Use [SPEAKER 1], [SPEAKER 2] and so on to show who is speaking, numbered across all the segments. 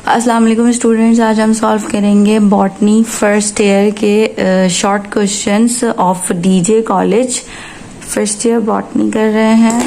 [SPEAKER 1] अस्सलाम वालेकुम स्टूडेंट्स, आज हम सॉल्व करेंगे बॉटनी फर्स्ट ईयर के short questions of DJ college. First year botany कर रहे हैं।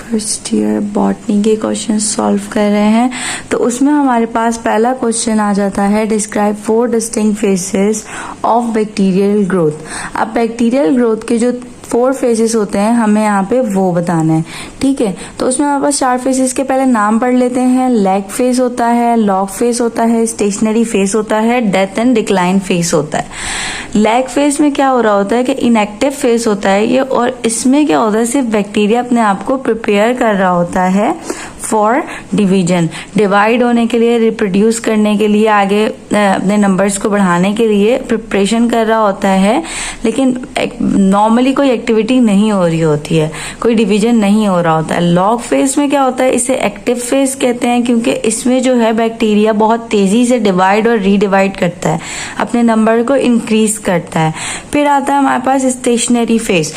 [SPEAKER 1] फर्स्ट ईयर बॉटनी के क्वेश्चन सॉल्व कर रहे हैं। तो उसमें हमारे पास पहला क्वेश्चन आ जाता है, describe 4 distinct phases of bacterial growth. अब बैक्टीरियल ग्रोथ के जो 4 फेजेस होते हैं हमें यहाँ पे वो बताना है। ठीक है, तो उसमें हमारे पास 4 फेजेस के पहले नाम पढ़ लेते हैं। लैग फेज होता है, लॉग फेज होता है, स्टेशनरी फेज होता है, डेथ एंड डिक्लाइन फेज होता है। लैग फेज में क्या हो रहा होता है कि इनएक्टिव फेज होता है ये, और इसमें क्या होता है, सिर्फ बैक्टीरिया अपने आप को प्रिपेयर कर रहा होता है फॉर डिवीजन, डिवाइड होने के लिए, रिप्रोड्यूस करने के लिए, आगे अपने नंबर्स को बढ़ाने के लिए प्रिपरेशन कर रहा होता है। लेकिन नॉर्मली कोई एक्टिविटी नहीं हो रही होती है, कोई डिवीजन नहीं हो रहा होता है। लॉग फेज में क्या होता है, इसे एक्टिव फेज कहते हैं, क्योंकि इसमें जो है बैक्टीरिया बहुत तेजी से डिवाइड और रीडिवाइड करता है, अपने नंबर को इंक्रीज करता है। फिर आता है हमारे पास स्टेशनरी फेज।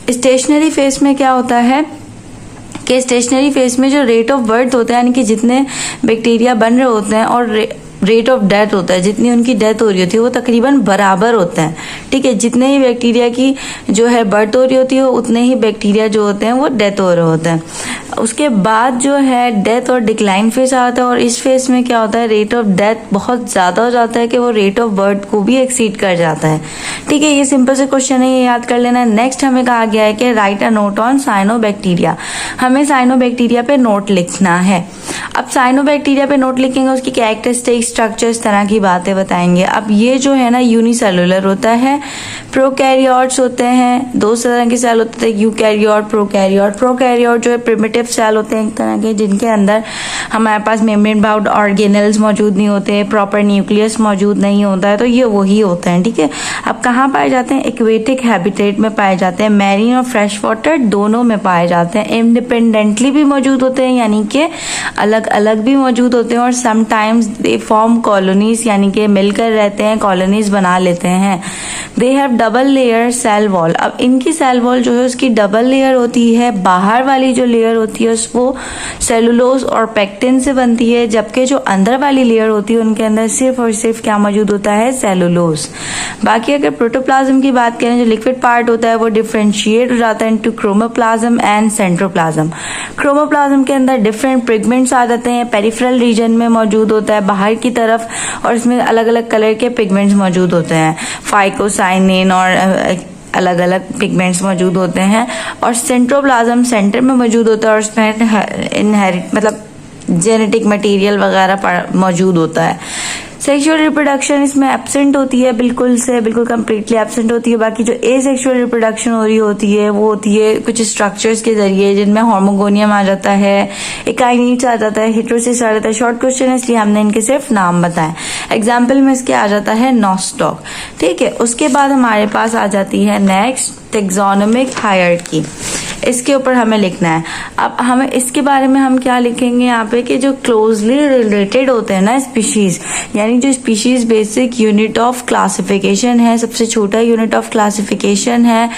[SPEAKER 1] स्टेशनरी फेज में क्या होता है कि स्टेशनरी फेज में जो रेट ऑफ बर्थ होता है, यानी कि जितने बैक्टीरिया बन रहे होते हैं, और रेट ऑफ डेथ होता है, जितनी उनकी डेथ हो रही होती है वो तकरीबन बराबर होता है। ठीक है, जितने ही बैक्टीरिया की जो है बर्थ हो रही होती है उतने ही बैक्टीरिया जो होते हैं वो डेथ हो रहे होते हैं। उसके बाद जो है डेथ और डिक्लाइन फेज आता है, और इस फेज में क्या होता है, रेट ऑफ डेथ बहुत ज्यादा हो जाता है कि वो रेट ऑफ बर्थ को भी एक्सीड कर जाता है। ठीक है, ये सिंपल से क्वेश्चन है, ये याद कर लेना है। नेक्स्ट हमें कहा गया है कि right a note on cyanobacteria. हमें साइनोबैक्टीरिया पे नोट लिखना है। अब साइनोबैक्टीरिया पे नोट लिखेंगे, उसकी कैरेक्टरिस्टिक, स्ट्रक्चर, इस तरह की बातें बताएंगे। अब ये जो है ना यूनिसेलुलर होता है, प्रोकैरियोट्स होते हैं, 2 तरह के सेल होते हैं, यूकैरियोट, प्रोकैरियोट। प्रोकैरियोट जो है प्रिमिटिव सेल होते हैं एक तरह के, जिनके अंदर हमारे पास मेम्ब्रेन बाउंड ऑर्गेनेल्स मौजूद नहीं होते, प्रॉपर न्यूक्लियस मौजूद नहीं होता है, तो ये वही होता है। ठीक है, अब कहाँ पाए जाते हैं, एक्वेटिक हैबिटेट में पाए जाते हैं, मैरीन और फ्रेश वाटर दोनों में पाए जाते हैं। इंडिपेंडेंटली भी मौजूद होते हैं, यानी कि अलग अलग भी मौजूद होते हैं, और समटाइम्स दे फॉर्म कॉलोनीज, यानी कि मिलकर रहते हैं, कॉलोनीज बना लेते हैं। They have double layer cell wall. अब इनकी सेल वॉल जो है उसकी डबल लेयर होती है। बाहर वाली जो लेयर होती है वो सेलुलोज और पेक्टिन से बनती है, जबकि जो अंदर वाली लेयर होती है उनके अंदर सिर्फ और सिर्फ क्या मौजूद होता है, सेलुलोज। बाकी अगर प्रोटोप्लाज्म की बात करें, जो लिक्विड पार्ट होता है वो डिफरेंशिएट हो जाता है इनटू क्रोमोप्लाज्म एंड सेंट्रोप्लाज्म। क्रोमोप्लाज्म के अंदर डिफरेंट पिगमेंट्स आ जाते हैं, पेरिफेरल रीजन में मौजूद होता है बाहर की तरफ, और इसमें अलग अलग कलर के पिगमेंट्स मौजूद होते हैं, फाइकोसाइनिन और अलग अलग पिगमेंट्स मौजूद होते हैं। और सेंट्रोप्लाज्म सेंटर में मौजूद होता है, और उसमें इनहेरिट मतलब जेनेटिक मटेरियल वगैरह मौजूद होता है। सेक्सुअल रिप्रोडक्शन इसमें एब्सेंट होती है, बिल्कुल कंप्लीटली एब्सेंट होती है। बाकी जो एसेक्सुअल रिप्रोडक्शन हो रही होती है वो होती है कुछ स्ट्रक्चर्स के जरिए, जिनमें हार्मोगोनियम आ जाता है, एकाइनीट्स आ जाता है, हेटेरोसिस आ जाता है। शॉर्ट क्वेश्चन है इसलिए हमने इनके सिर्फ नाम बताए। एग्जाम्पल में इसके आ जाता है नॉस्टॉक। ठीक है, उसके बाद हमारे पास आ जाती है नेक्स्ट टैक्सोनॉमिक हायरार्की। इसके ऊपर हमें लिखना है। अब हमें इसके बारे में हम क्या लिखेंगे यहाँ पे कि जो क्लोजली रिलेटेड होते हैं ना स्पीशीज, यानी जो species basic unit of classification है, सबसे छोटा यूनिट ऑफ क्लासिफिकेशन है,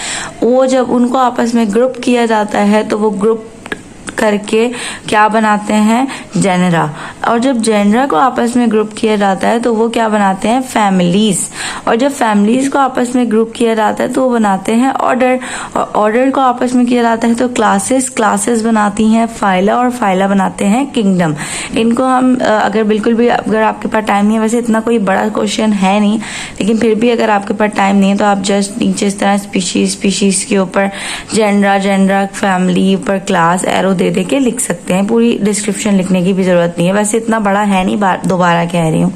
[SPEAKER 1] वो जब उनको आपस में ग्रुप किया जाता है तो वो ग्रुप करके क्या बनाते हैं, जेनरा। और जब जेनरा को आपस में ग्रुप किया जाता है तो वो क्या बनाते हैं, फैमिलीज। और जब फैमिलीज को आपस में ग्रुप किया जाता है तो वो बनाते हैं ऑर्डर, और ऑर्डर को आपस में किया जाता है तो क्लासेस बनाती हैं फाइला, और फाइला बनाते हैं किंगडम। इनको हम अगर बिल्कुल भी, अगर आपके पास टाइम नहीं है, वैसे इतना कोई बड़ा क्वेश्चन है नहीं, लेकिन फिर भी अगर आपके पास टाइम नहीं है तो आप जस्ट नीचे इस तरह स्पीशीज के ऊपर जेनरा, फैमिली, ऊपर क्लास, एरो दे के लिख सकते हैं। पूरी डिस्क्रिप्शन लिखने की भी जरूरत नहीं है, वैसे इतना बड़ा है नहीं, दोबारा कह रही हूँ।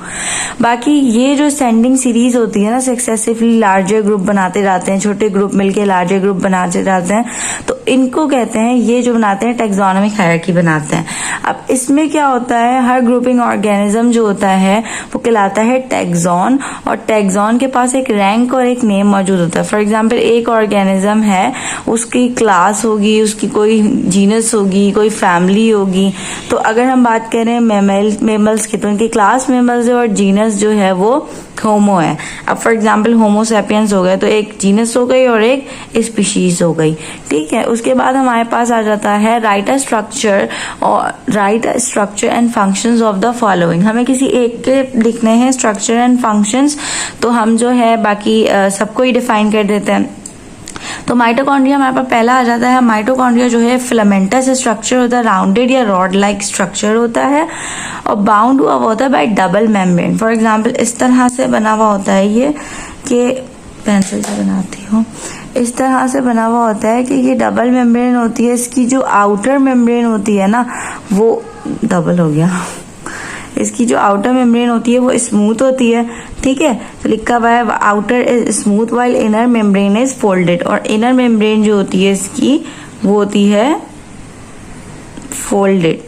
[SPEAKER 1] बाकी ये जो सेंडिंग सीरीज होती है ना, सक्सेसिवली लार्जर ग्रुप बनाते जाते हैं, छोटे ग्रुप मिलके लार्जर ग्रुप बनाते जाते हैं, तो इनको कहते हैं, ये जो बनाते हैं टैक्सोनॉमिक हायरार्की बनाते हैं। अब इसमें क्या होता है, हर ग्रुपिंग ऑर्गेनिज्म जो होता है वो कहलाता है टैक्सॉन, और टैक्सॉन के पास एक रैंक और एक नेम मौजूद होता है। फॉर एग्जाम्पल एक ऑर्गेनिज्म है, उसकी क्लास होगी, उसकी कोई जीनस होगी, कोई फैमिली होगी। तो अगर हम बात करें मेमल्स की, तो उनकी क्लास मेमल्स और जीनस जो है वो होमो है। अब फॉर एग्जांपल होमो सैपियंस हो गए तो एक जीनस हो गई और एक स्पीशीज हो गई, ठीक है। उसके बाद हमारे पास आ जाता है right a structure and functions of the following. हमें किसी एक के लिखने हैं स्ट्रक्चर एंड फंक्शंस, तो हम जो है बाकी सबको ही डिफाइन कर देते हैं। तो माइटोकॉन्ड्रिया हमारे पास पहला आ जाता है। माइटोकॉन्ड्रिया जो है फिलामेंटस स्ट्रक्चर होता है, राउंडेड या रॉड लाइक स्ट्रक्चर होता है और बाउंड हुआ होता है bye double membrane. For example इस तरह से बना हुआ होता है ये, कि पेंसिल से बनाती हूँ, इस तरह से बना हुआ होता है कि ये डबल मेम्ब्रेन होती है। इसकी जो आउटर मेम्ब्रेन होती है ना, वो डबल हो गया, इसकी जो आउटर मेम्ब्रेन होती है वो स्मूथ होती है, ठीक है। तो लिखा हुआ है outer is smooth while inner membrane is folded, और इनर मेम्ब्रेन जो होती है इसकी वो होती है फोल्डेड।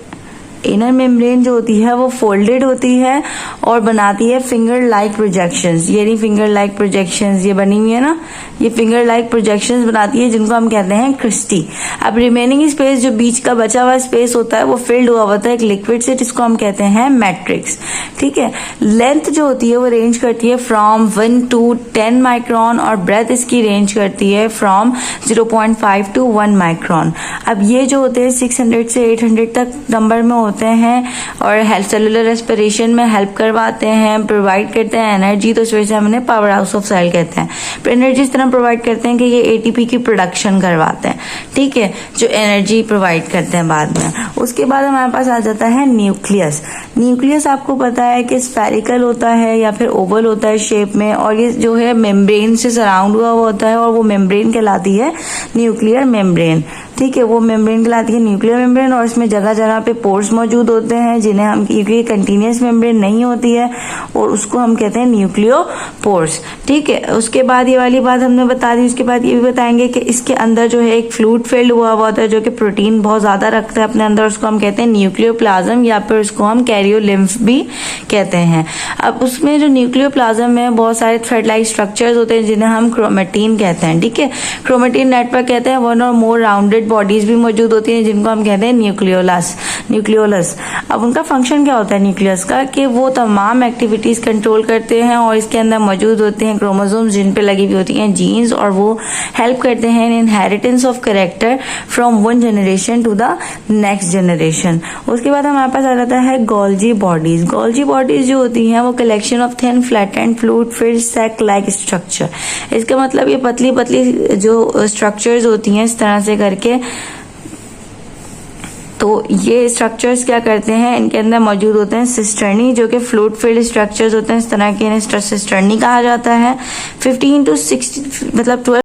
[SPEAKER 1] इनर मेम्ब्रेन जो होती है वो फोल्डेड होती है और बनाती है फिंगर लाइक प्रोजेक्शंस। ये नहीं फिंगर लाइक प्रोजेक्शंस ये बनी हुई है ना, ये फिंगर लाइक प्रोजेक्शंस बनाती है जिनको हम कहते हैं क्रिस्टी। अब रिमेनिंग स्पेस जो बीच का बचा हुआ स्पेस होता है वो फिल्ड हुआ होता है एक लिक्विड से, जिसको हम कहते हैं मैट्रिक्स, ठीक है। लेंथ जो होती है वो रेंज करती है फ्रॉम 1 to 10 माइक्रॉन और ब्रेथ इसकी रेंज करती है फ्रॉम 0.5 to 1 माइक्रॉन। अब ये जो होते हैं 600 से 800 तक नंबर में होते हैं और सेलुलर रेस्पिरेशन में हेल्प करवाते हैं, प्रोवाइड करते हैं एनर्जी। तो इस वजह से हम इन्हें पावर हाउस ऑफ सेल कहते हैं। पर एनर्जी इस तरह प्रोवाइड करते हैं कि ये एटीपी की प्रोडक्शन करवाते हैं, ठीक है, जो एनर्जी प्रोवाइड करते हैं बाद में। उसके बाद हमारे पास आ जाता है न्यूक्लियस। न्यूक्लियस आपको पता है कि स्फेरिकल होता है या फिर ओवल होता है शेप में, और ये जो है मेम्ब्रेन से सराउंड हुआ होता है और वो मेम्ब्रेन कहलाती है न्यूक्लियर मेम्ब्रेन, ठीक है। वो मेम्ब्रेन कहलाती है न्यूक्लियर मेम्ब्रेन और इसमें जगह जगह पे पोर्स मौजूद होते हैं जिन्हें हम, क्योंकि कंटिन्यूस मेम्ब्रेन नहीं होती है और उसको हम कहते हैं न्यूक्लियोपोर्स, ठीक है। उसके बाद ये वाली बात हमने बता दी। उसके बाद ये भी बताएंगे कि इसके अंदर जो है एक फ्लूइड फिल्ड हुआ होता है जो कि प्रोटीन बहुत ज्यादा रखता है अपने अंदर, उसको हम कहते हैं न्यूक्लियोप्लाज्म या फिर उसको हम कैरियोलिम्फ भी कहते हैं। अब उसमें जो न्यूक्लियोप्लाज्म है बहुत सारे थ्रेड लाइक स्ट्रक्चर्स होते हैं जिन्हें हम क्रोमेटिन कहते हैं, ठीक है। क्रोमेटिन नेटवर्क कहते हैं। 1 और मोर राउंडेड बॉडीज भी मौजूद होती हैं जिनको हम कहते हैं न्यूक्लियोलस। अब उनका फंक्शन क्या होता है न्यूक्लियस का, कि वो तमाम एक्टिविटीज कंट्रोल करते हैं और इसके अंदर मौजूद होते हैं क्रोमोसोम्स जिन पे लगी हुई होती हैं जीन्स, और वो हेल्प करते हैं in inheritance of character from one generation to the next generation. उसके बाद हमारे पास आ जाता है गोल्जी बॉडीज। गोल्जी बॉडीज जो होती हैं वो collection of thin flattened fluid filled sac like structure. इसका मतलब ये पतली पतली जो स्ट्रक्चर्स होती हैं इस तरह से करके, तो ये स्ट्रक्चर्स क्या करते हैं, इनके अंदर मौजूद होते हैं सिस्टर्नी जो कि फ्लूइड फिल्ड स्ट्रक्चर्स होते हैं, इस तरह के इन्हें सिस्टर्नी कहा जाता है। 15 to 16 मतलब 12